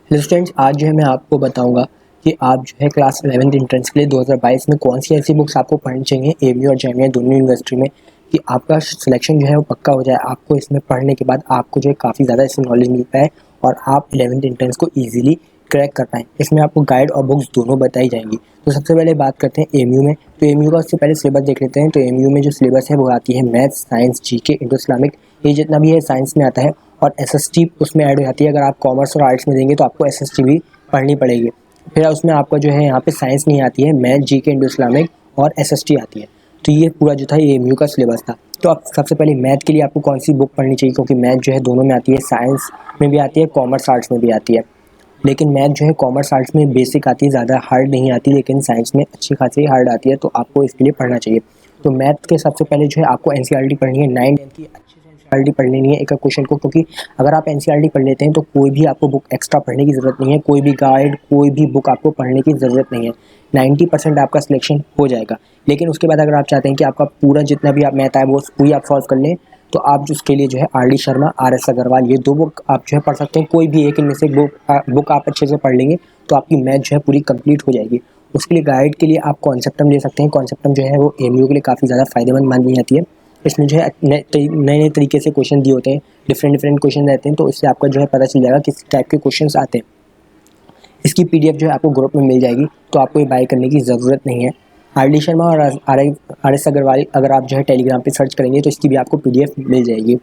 Hello students, आज जो है मैं आपको बताऊंगा कि आप जो है क्लास 11th एंट्रेंस के लिए 2022 में कौन सी ऐसी बुक्स आपको पढ़नी चाहिए एएमयू और जामिया दोनों यूनिवर्सिटी में, कि आपका सिलेक्शन जो है वो पक्का हो जाए। आपको इसमें पढ़ने के बाद आपको जो है काफ़ी ज़्यादा इससे नॉलेज मिलता है और आप 11th एंट्रेंस को ईजिली क्रैक कर पाएँ। इसमें आपको गाइड और बुक्स दोनों बताई जाएंगी। तो सबसे पहले बात करते हैं एएमयू में। तो एएमयू का उससे पहले सिलेबस देख लेते हैं। तो एएमयू में जो सिलेबस है वो आती है maths, science, GK, Indo Islamic, ये जितना भी है साइंस में आता है, और एसएसटी उसमें ऐड हो जाती है। अगर आप कॉमर्स और आर्ट्स में देंगे तो आपको एसएसटी भी पढ़नी पड़ेगी। फिर उसमें आपका जो है यहाँ पे साइंस नहीं आती है, मैथ, जीके, इंडो इस्लामिक और एसएसटी आती है। तो ये पूरा जो था ये एएमयू का सिलेबस था। तो अब सबसे पहले मैथ के लिए आपको कौन सी बुक पढ़नी चाहिए, क्योंकि मैथ जो है दोनों में आती है, साइंस में भी आती है, कॉमर्स आर्ट्स में भी आती है। लेकिन मैथ जो है कॉमर्स आर्ट्स में बेसिक आती है, ज़्यादा हार्ड नहीं आती, लेकिन साइंस में अच्छी खासी हार्ड आती है, तो आपको इसके लिए पढ़ना चाहिए। तो मैथ के सबसे पहले जो है आपको एनसीईआरटी पढ़नी है, 9-10 की अच्छे से एनसीईआरटी पढ़ लेनी है एक एक क्वेश्चन को, क्योंकि अगर आप एनसीईआरटी पढ़ लेते हैं तो कोई भी आपको बुक एक्स्ट्रा पढ़ने की ज़रूरत नहीं है, कोई भी गाइड, कोई भी बुक आपको पढ़ने की ज़रूरत नहीं है। 90% आपका सिलेक्शन हो जाएगा। लेकिन उसके बाद अगर आप चाहते हैं कि आपका पूरा जितना भी आप मैथ आए वो पूरी आप सॉल्व कर लें, तो आप जो उसके लिए जो है R D Sharma, R S Agrawal, ये दो बुक आप जो है पढ़ सकते हैं। कोई भी एक इनमें से बुक आप अच्छे से पढ़ लेंगे तो आपकी मैथ जो है पूरी कंप्लीट हो जाएगी। उसके लिए गाइड के लिए आप कॉन्सेप्टम ले सकते हैं। कॉन्सेप्टम जो है वो एएमयू के लिए काफ़ी ज़्यादा फायदेमंद मानी जाती है। इसमें जो है नए नए तरीके से क्वेश्चन दिए होते हैं, डिफरेंट क्वेश्चन रहते हैं, तो इससे आपका जो है पता चल जाएगा किस टाइप के क्वेश्चन आते हैं। इसकी पीडीएफ जो है आपको ग्रुप में मिल जाएगी, तो आपको ये बाय करने की ज़रूरत नहीं है। आर डी शर्मा और आर एस अग्रवाल अगर आप जो है टेलीग्राम पे सर्च करेंगे तो इसकी भी आपको पीडीएफ मिल जाएगी।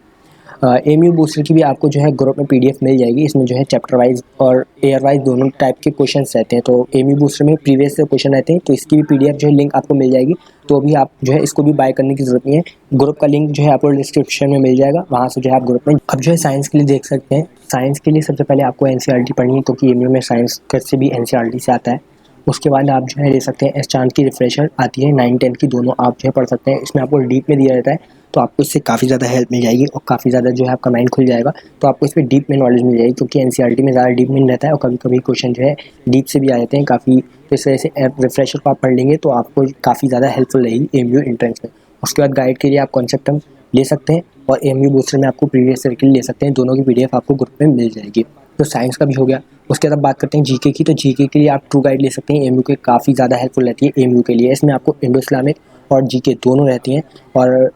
एएमयू बूस्टर की भी आपको जो है ग्रुप में पीडीएफ मिल जाएगी। इसमें जो है चैप्टर वाइज और ईयर वाइज दोनों टाइप के क्वेश्चंस रहते हैं। तो एएमयू बूस्टर में प्रीवियस से क्वेश्चन रहते हैं, तो इसकी भी पीडीएफ जो है लिंक आपको मिल जाएगी। तो अभी आप जो है इसको भी बाय करने की ज़रूरत नहीं है। ग्रुप का लिंक जो है आपको डिस्क्रिप्शन में मिल जाएगा, वहाँ से जो है आप ग्रुप में। अब जो है साइंस के लिए देख सकते हैं। साइंस के लिए सबसे पहले आपको एनसीईआरटी पढ़नी है, क्योंकि एएमयू में साइंस से भी एनसीईआरटी से आता है। उसके बाद आप जो है ले सकते हैं एस चांद की रिफ्रेशर आती है, 9-10 की दोनों आप जो है पढ़ सकते हैं। इसमें आपको डीप में दिया जाता है, तो आपको इससे काफ़ी ज़्यादा हेल्प मिल जाएगी और काफ़ी ज़्यादा जो है आपका माइंड खुल जाएगा। तो आपको इसमें डीप में नॉलेज मिल जाएगी, क्योंकि एनसीईआरटी में ज़्यादा डीप में नहीं रहता है और कभी कभी क्वेश्चन जो है डीप से भी आ जाते हैं काफ़ी। तो इस वजह से रिफ्रेशर को आप पढ़ लेंगे तो आपको काफ़ी ज़्यादा हेल्पफुल रहेगी एएमयू एंट्रेंस में। उसके बाद गाइड के लिए आप कॉन्सेप्टम ले सकते हैं और एएमयू बूस्टर में आपको प्रीवियस ईयर के लिए ले सकते हैं। दोनों की पीडीएफ आपको ग्रुप में मिल जाएगी। तो साइंस का भी हो गया। उसके बाद बात करते हैं जीके की। तो जीके के लिए आप ट्रू गाइड ले सकते हैं, एएमयू के काफ़ी ज़्यादा हेल्पफुल रहती है एएमयू के लिए। इसमें आपको इंडो इस्लामिक और जीके दोनों रहती हैं और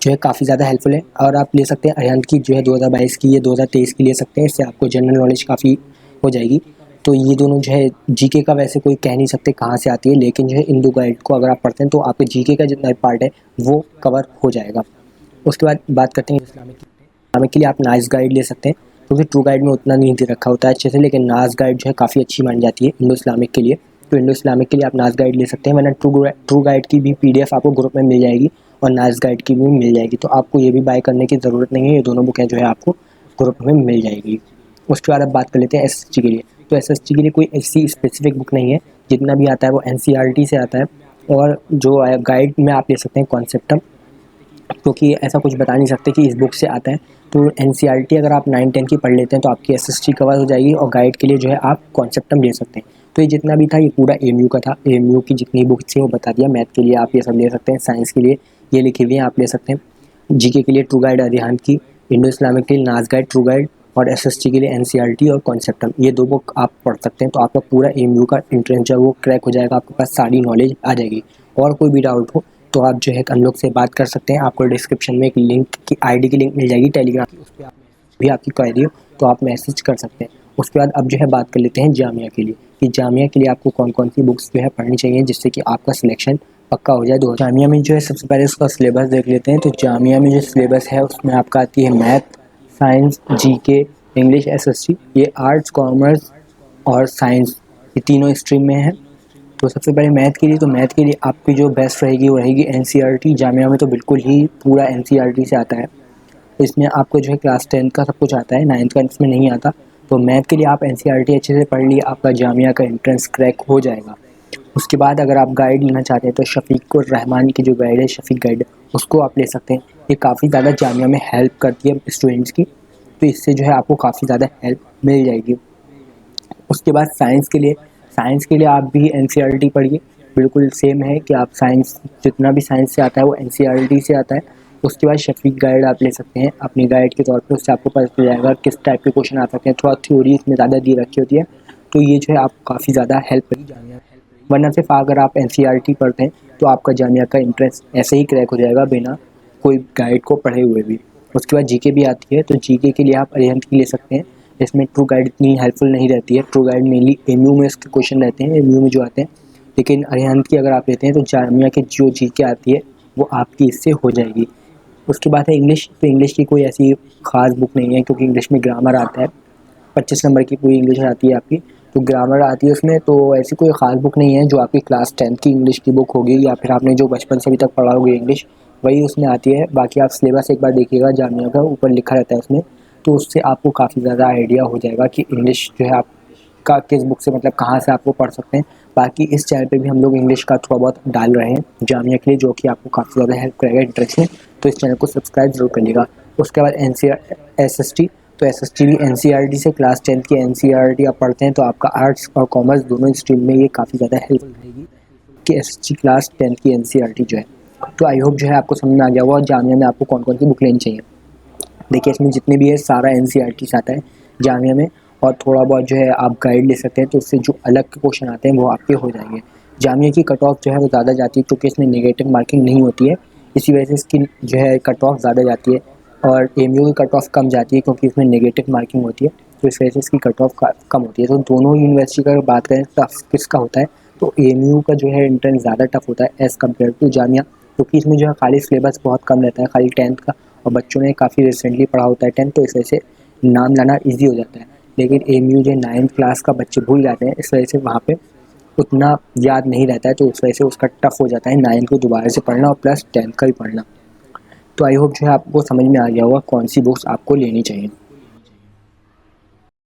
जो है काफ़ी ज़्यादा हेल्पफुल है। और आप ले सकते हैं अरिहंत की जो है 2022 की, ये 2023 की ले सकते हैं। इससे आपको जनरल नॉलेज काफ़ी हो जाएगी। तो ये दोनों जो है जीके का वैसे कोई कह नहीं सकते कहाँ से आती है, लेकिन जो है इन दो गाइड को अगर आप पढ़ते हैं तो आपके जीके का जितना पार्ट है वो कवर हो जाएगा। उसके बाद बात करते हैं इस्लामिक के लिए आप नाइस गाइड ले सकते हैं, क्योंकि ट्रू गाइड में उतना नहीं दे रखा होता है अच्छे से, लेकिन नाज गाइड जो है काफ़ी अच्छी मानी जाती है इंडो इस्लामिक के लिए। तो इंडो इस्लामिक के लिए आप नाज गाइड ले सकते हैं, वरना ट्रू गाइड की भी पीडीएफ आपको ग्रुप में मिल जाएगी और नाज गाइड की भी मिल जाएगी। तो आपको ये भी बाय करने की ज़रूरत नहीं है, ये दोनों बुकें जो है आपको ग्रुप में मिल जाएगी। उसके बाद अब बात कर लेते हैं एसएसटी के लिए। तो एसएसटी के लिए कोई ऐसी स्पेसिफिक बुक नहीं है, जितना भी आता है वो एनसीईआरटी से आता है। और जो गाइड में आप ले सकते हैं कॉन्सेप्टम, क्योंकि ऐसा कुछ बता नहीं सकते कि इस बुक से आता है। तो एनसीईआरटी अगर आप 9-10 की पढ़ लेते हैं तो आपकी एसएसटी कवर हो जाएगी, और गाइड के लिए जो है आप कॉन्सेप्टम ले सकते हैं। तो ये जितना भी था ये पूरा एएमयू का था। एएमयू की जितनी बुक्स थी वो बता दिया। मैथ के लिए आप ये सब ले सकते हैं, साइंस के लिए ये लिखी हुई हैं आप ले सकते हैं, जीके के लिए ट्रू गाइड अरिहंत की, इंडो इस्लामिक के लिए नाज गाइड, ट्रू गाइड, और एसएसटी के लिए एनसीईआरटी और कॉन्सेप्टम, ये दो बुक आप पढ़ सकते हैं। तो आपका पूरा एएमयू का एंट्रेंस जो है वो क्रैक हो जाएगा, आपके पास सारी नॉलेज आ जाएगी। और कोई भी डाउट हो तो आप जो है हम लोग से बात कर सकते हैं। आपको डिस्क्रिप्शन में एक लिंक की आईडी की लिंक मिल जाएगी टेलीग्राम की, उस पर आप भी आपकी क्वेरी हो तो आप मैसेज कर सकते हैं। उसके बाद अब जो है बात कर लेते हैं जामिया के लिए, कि जामिया के लिए आपको कौन कौन सी बुक्स जो है पढ़नी चाहिए जिससे कि आपका सिलेक्शन पक्का हो जाए। जामिया में जो है सबसे पहले उसका सिलेबस देख लेते हैं। तो जामिया में जो सिलेबस है उसमें आपका आती है math, science, GK, English, SST, ये आर्ट्स, कॉमर्स और साइंस, ये तीनों स्ट्रीम में है। तो सबसे पहले मैथ के लिए, तो मैथ के लिए आपकी जो बेस्ट रहेगी वो रहेगी एनसीईआरटी। जामिया में तो बिल्कुल ही पूरा एनसीईआरटी से आता है। इसमें आपको जो है क्लास 10 का सब कुछ आता है, 9th का इसमें नहीं आता। तो मैथ के लिए आप एनसीईआरटी अच्छे से पढ़ लिए, आपका जामिया का एंट्रेंस क्रैक हो जाएगा। उसके बाद अगर आप गाइड लेना चाहते हैं तो शफीक और रहमान की जो गाइड है, शफीक गाइड, उसको आप ले सकते हैं। ये काफ़ी ज़्यादा जामिया में हेल्प करती है स्टूडेंट्स की, तो इससे जो है आपको काफ़ी ज़्यादा हेल्प मिल जाएगी। उसके बाद साइंस के लिए आप भी एनसीईआरटी पढ़िए। बिल्कुल सेम है कि आप साइंस जितना भी साइंस से आता है वो एनसीईआरटी से आता है। उसके बाद शफीक गाइड आप ले सकते हैं अपनी गाइड के तौर पे, उससे आपको पता चल जाएगा किस टाइप के क्वेश्चन आ सकते हैं। थोड़ा थ्योरी इसमें ज़्यादा दी रखी होती है, तो ये जो है आपको काफ़ी ज़्यादा हेल्प करेगी। वरना सिर्फ अगर आप NCERT पढ़ते हैं तो आपका जामिया का इंट्रेंस ऐसे ही क्रैक हो जाएगा बिना कोई गाइड को पढ़े हुए भी। उसके बाद जीके भी आती है, तो जीके के लिए आप अरिहंत की ले सकते हैं। इसमें ट्रू गाइड इतनी हेल्पफुल नहीं रहती है, ट्रू गाइड मेनली एमयू में इसके क्वेश्चन रहते हैं, एमयू में जो आते हैं। लेकिन अरिहंत की अगर आप लेते हैं तो जामिया की जो जीके आती है वो आपकी इससे हो जाएगी। उसके बाद है इंग्लिश, तो इंग्लिश की कोई ऐसी ख़ास बुक नहीं है, क्योंकि इंग्लिश में ग्रामर आता है। 25 नंबर की पूरी इंग्लिश आती है आपकी, तो ग्रामर आती है उसमें। तो ऐसी कोई ख़ास बुक नहीं है जो आपकी क्लास 10th की इंग्लिश की बुक होगी, या फिर आपने जो बचपन से अभी तक पढ़ा होगी इंग्लिश, वही उसमें आती है। बाकी आप सिलेबस एक बार देखिएगा जामिया का, ऊपर लिखा रहता है उसमें, तो उससे आपको काफ़ी ज़्यादा आइडिया हो जाएगा कि इंग्लिश जो है आपका किस बुक से, मतलब कहाँ से आपको पढ़ सकते हैं। बाकी इस चैनल पे भी हम लोग इंग्लिश का थोड़ा बहुत डाल रहे हैं जामिया के लिए, जो कि आपको काफ़ी ज़्यादा हेल्प करेगा इंट्रेंस में, तो इस चैनल को सब्सक्राइब ज़रूर करिएगा। उसके बाद SST, तो SST भी NCERT से क्लास 10th की NCERT आप पढ़ते हैं तो आपका आर्ट्स और कॉमर्स दोनों स्ट्रीम में ये काफ़ी ज़्यादा हेल्प करेगी कि SST क्लास 10th की NCERT जो है। तो आई होप जो है आपको समझ में आ गया होगा जामिया में आपको कौन कौन सी बुक लेनी चाहिए। देखिए इसमें जितने भी है सारा NCERT आता है जामिया में, और थोड़ा बहुत जो है आप गाइड ले सकते हैं, तो उससे जो अलग के क्वेश्चन आते हैं वो आपके हो जाएंगे। जामिया की कट ऑफ जो है वो ज़्यादा जाती है, क्योंकि इसमें नेगेटिव मार्किंग नहीं होती है, इसी वजह से इसकी जो है कट ऑफ ज़्यादा जाती है। और एमयू की कट ऑफ कम जाती है, क्योंकि इसमें नेगेटिव मार्किंग होती है, तो इस वजह से इसकी कट ऑफ कम होती है। तो दोनों यूनिवर्सिटी का अगर बात करें टफ किसका होता है, तो एमयू का जो है एंट्रेंस ज़्यादा टफ होता है एज़ कम्पेयर टू जामिया, क्योंकि इसमें जो है खाली सिलेबस बहुत कम रहता है, खाली 10th का, और बच्चों ने काफ़ी रिसेंटली पढ़ा होता है 10th, तो इस वजह से नाम लाना ईजी हो जाता है। लेकिन एमयू जो 9th क्लास का बच्चे भूल जाते हैं, इस वजह से वहाँ पे उतना याद नहीं रहता है, तो उस वजह से उसका टफ हो जाता है 9th को दोबारा से पढ़ना और प्लस 10th का भी पढ़ना। तो आई होप जो है आपको समझ में आ गया होगा कौन सी बुक्स आपको लेनी चाहिए।